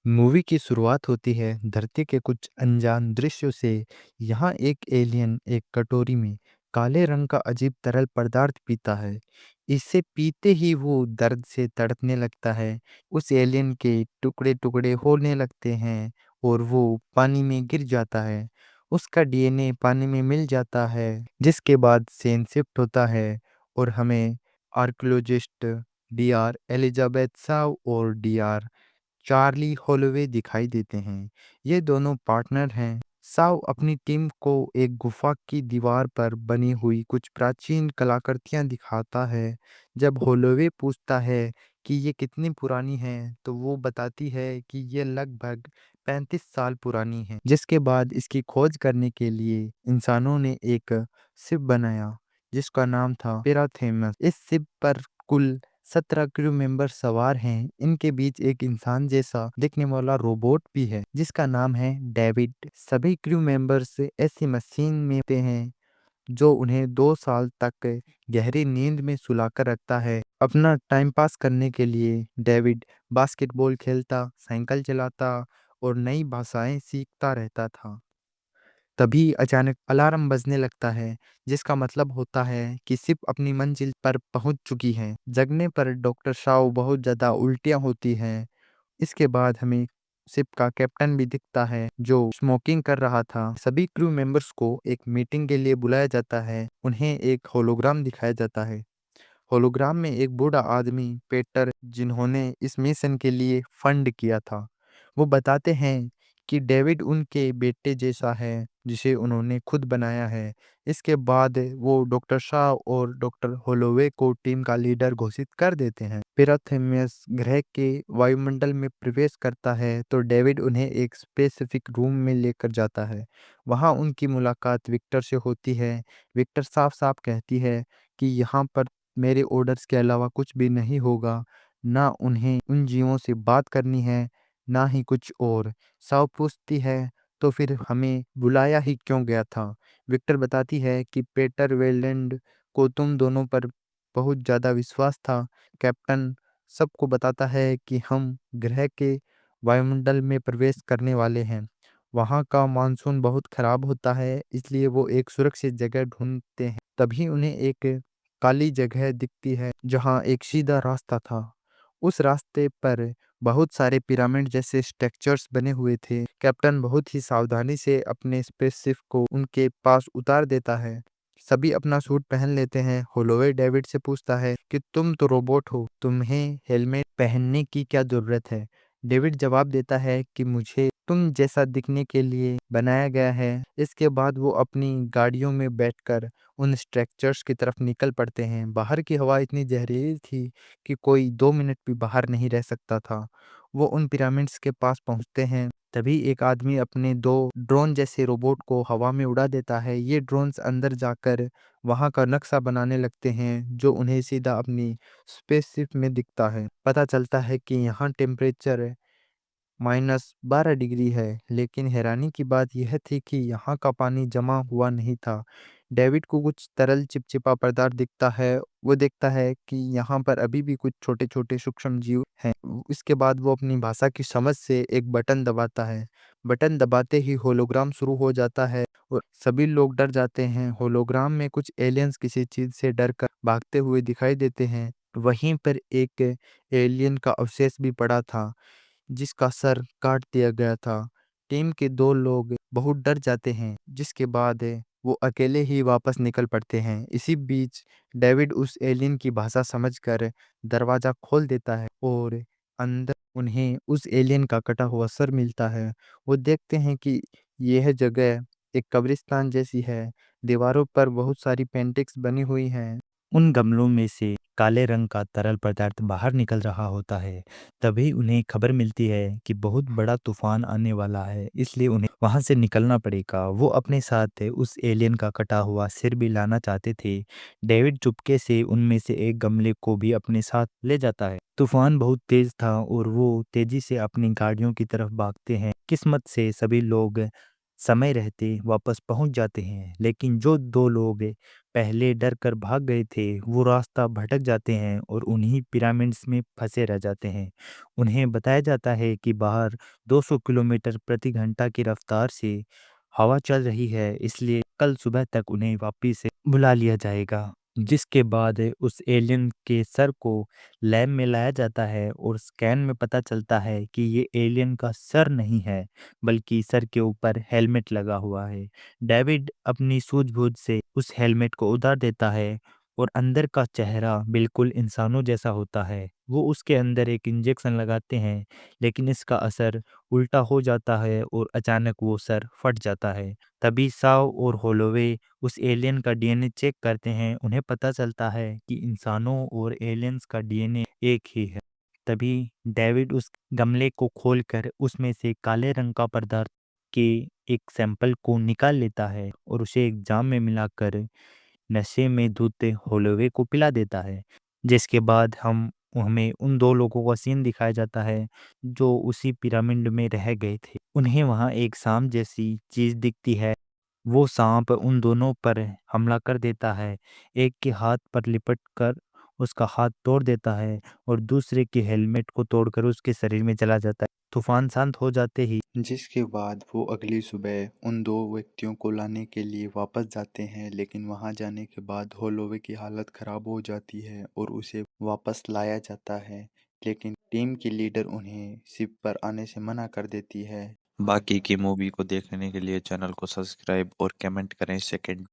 Movie की शुरुआत होती है धरती के कुछ अनजान दृश्यों से। यहाँ एक एलियन एक कटोरी में काले रंग का अजीब तरल पदार्थ पीता है। इसे पीते ही वो दर्द से तड़पने लगता है। उस एलियन के टुकड़े टुकड़े होने लगते हैं और वो पानी में गिर जाता है। उसका डीएनए पानी में मिल जाता है, जिसके बाद सेन शिफ्ट होता है और हमें आर्कियोलॉजिस्ट डीआर एलिजाबेथ साव और डीआर चार्ली होलोवे दिखाई देते हैं। ये दोनों पार्टनर हैं। साव अपनी टीम को एक गुफा की दीवार पर बनी हुई कुछ प्राचीन कलाकृतियां दिखाता है। जब होलोवे पूछता है कि ये कितनी पुरानी है, तो वो बताती है कि ये लगभग 35 साल पुरानी है। जिसके बाद इसकी खोज करने के लिए इंसानों ने एक शिप बनाया, जिसका नाम था पेराथेमस। इस शिप पर कुल 17 क्रू मेंबर सवार हैं। इनके बीच एक इंसान जैसा दिखने वाला रोबोट भी है, जिसका नाम है डेविड। सभी क्रू मेंबर्स ऐसी मशीन में होते हैं जो उन्हें 2 साल तक गहरी नींद में सुलाकर रखता है। अपना टाइम पास करने के लिए डेविड बास्केटबॉल खेलता, साइकिल चलाता और नई भाषाएं सीखता रहता था। तभी अचानक अलार्म बजने लगता है, जिसका मतलब होता है कि शिप अपनी मंजिल पर पहुंच चुकी है। जगने पर डॉक्टर शाओ बहुत ज़्यादा उल्टियाँ होती हैं। इसके बाद हमें शिप का कैप्टन भी दिखता है, जो स्मोकिंग कर रहा था। सभी क्रू मेंबर्स को एक मीटिंग के लिए बुलाया जाता है। उन्हें एक होलोग्राम दिखाया जाता है। होलोग्राम में एक बूढ़ा आदमी पेटर, जिन्होंने इस मिशन के लिए फंड किया था, वो बताते हैं कि डेविड उनके बेटे जैसा है, जिसे उन्होंने खुद बनाया है। इसके बाद वो डॉक्टर शाह और डॉक्टर होलोवे को टीम का लीडर घोषित कर देते हैं। पिराथेमियस ग्रह के वायुमंडल में प्रवेश करता है तो डेविड उन्हें एक स्पेसिफिक रूम में लेकर जाता है। वहाँ उनकी मुलाकात विक्टर से होती है। विक्टर साफ साफ कहती है कि यहाँ पर मेरे ऑर्डर्स के अलावा कुछ भी नहीं होगा। ना उन्हें उन जीवों से बात करनी है, ना ही कुछ और। साव पूछती है, तो फिर हमें बुलाया ही क्यों गया था? विक्टर बताती है कि पीटर वेलैंड को तुम दोनों पर बहुत ज़्यादा विश्वास था। कैप्टन सबको बताता है कि हम ग्रह के वायुमंडल में प्रवेश करने वाले हैं। वहाँ का मानसून बहुत खराब होता है, इसलिए वो एक सुरक्षित जगह ढूंढते हैं। तभी उन्हें एक काली जगह दिखती है, जहाँ एक सीधा रास्ता था। उस रास्ते पर बहुत सारे पिरामिड जैसे स्ट्रक्चर्स बने हुए थे। कैप्टन बहुत ही सावधानी से अपने स्पेसशिप को उनके पास उतार देता है। सभी अपना सूट पहन लेते हैं। होलोवे डेविड से पूछता है कि तुम तो रोबोट हो, तुम्हें हेलमेट पहनने की क्या जरूरत है? डेविड जवाब देता है कि मुझे तुम जैसा दिखने के लिए बनाया गया है। इसके बाद वो अपनी गाड़ियों में बैठकर उन स्ट्रक्चर्स की तरफ निकल पड़ते हैं। बाहर की हवा इतनी जहरीली थी कि कोई 2 मिनट भी बाहर नहीं रह सकता था। वो उन पिरामिड्स के पास पहुंचते हैं। तभी एक आदमी अपने 2 ड्रोन जैसे रोबोट को हवा में उड़ा देता है। ये ड्रोन्स अंदर जाकर वहां का नक्शा बनाने लगते हैं, जो उन्हें सीधा अपनी स्पेसशिप में दिखता है। पता चलता है कि यहाँ टेम्परेचर -12 डिग्री है, लेकिन हैरानी की बात यह थी कि यहाँ का पानी जमा हुआ नहीं था। डेविड को कुछ तरल चिपचिपा पदार्थ दिखता है। वो देखता है कि यहाँ पर अभी भी कुछ छोटे छोटे सूक्ष्म जीव हैं। इसके बाद वो अपनी भाषा की समझ से एक बटन दबाता है। बटन दबाते ही होलोग्राम शुरू हो जाता है और सभी लोग डर जाते हैं। होलोग्राम में कुछ एलियंस किसी चीज से डर कर भागते हुए दिखाई देते हैं। वहीं पर एक एलियन का अवशेष भी पड़ा था, जिसका सर काट दिया गया था। टीम के 2 लोग बहुत डर जाते हैं, जिसके बाद वो अकेले ही वापस निकल पड़ते हैं। इसी बीच डेविड उस एलियन की भाषा समझकर दरवाजा खोल देता है और अंदर उन्हें उस एलियन का कटा हुआ सर मिलता है। वो देखते हैं कि यह जगह एक कब्रिस्तान जैसी है। दीवारों पर बहुत सारी पेंटिंग्स बनी हुई हैं। उन गमलों में से काले रंग का तरल पदार्थ बाहर निकल रहा होता है। तभी उन्हें खबर मिलती है कि बहुत बड़ा तूफान आने वाला है, इसलिए उन्हें वहां से निकलना पड़ेगा। वो अपने साथ उस एलियन का कटा हुआ सिर भी लाना चाहते थे। डेविड चुपके से उनमें से एक गमले को भी अपने साथ ले जाता है। तूफान बहुत तेज था और वो तेजी से अपनी गाड़ियों की तरफ भागते हैं। किस्मत से सभी लोग समय रहते वापस पहुंच जाते हैं, लेकिन जो दो लोग पहले डर कर भाग गए थे वो रास्ता भटक जाते हैं और उन्हीं पिरामिड्स में फंसे रह जाते हैं। उन्हें बताया जाता है कि बाहर 200 किलोमीटर प्रति घंटा की रफ्तार से हवा चल रही है, इसलिए कल सुबह तक उन्हें वापिस से बुला लिया जाएगा। जिसके बाद उस एलियन के सर को लैब में लाया जाता है और स्कैन में पता चलता है कि ये एलियन का सर नहीं है, बल्कि सर के ऊपर हेलमेट लगा हुआ है। डेविड अपनी सूझबूझ से उस हेलमेट को उतार देता है और अंदर का चेहरा बिल्कुल इंसानों जैसा होता है। वो उसके अंदर एक इंजेक्शन लगाते हैं, लेकिन इसका असर उल्टा हो जाता है और अचानक वो सर फट जाता है। तभी साव और होलोवे उस एलियन का डीएनए चेक करते हैं। उन्हें पता चलता है कि इंसानों और एलियंस का डीएनए एक ही है। तभी डेविड उस गमले को खोलकर उसमें से काले रंग का पदार्थ के एक सैंपल को निकाल लेता है और उसे एक जाम में मिलाकर नशे में धुत होलोवे को पिला देता है। जिसके बाद हमें उन दो लोगों का सीन दिखाया जाता है जो उसी पिरामिड में रह गए थे। उन्हें वहाँ एक सांप जैसी चीज दिखती है। वो सांप उन दोनों पर हमला कर देता है। एक के हाथ पर लिपट कर उसका हाथ तोड़ देता है और दूसरे के हेलमेट को तोड़कर उसके शरीर में चला जाता है। तूफान शांत हो जाते ही जिसके बाद वो अगली सुबह उन दो व्यक्तियों को लाने के लिए वापस जाते हैं, लेकिन वहां जाने के बाद होलोवे की हालत खराब हो जाती है और उसे वापस लाया जाता है। लेकिन टीम की लीडर उन्हें शिप पर आने से मना कर देती है। बाकी की मूवी को देखने के लिए चैनल को सब्सक्राइब और कमेंट करें। सेकंड